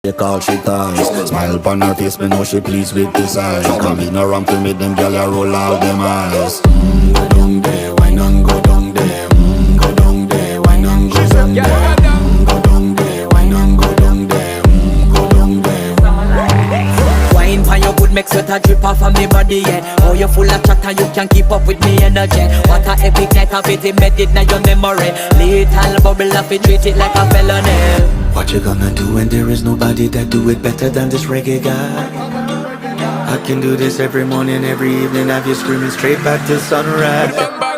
They call she ties. Smile upon her face, me know she pleased with this eyes. Come in around to meet them girl, you roll out them eyes. Go down there, why not go down there? Go down there, why not go down there? Go down there, why not go down there? Go down there. Wine for your good, make sweat a drip off of me body, yeah. Oh, you full of chatter, you can keep up with me energy. What a epic night of it, embedded in your memory. Little bubble of it, treat it like a felony. What you gonna do when there is nobody that do it better than this reggae guy? I can do this every morning, every evening, have you screaming straight back to sunrise.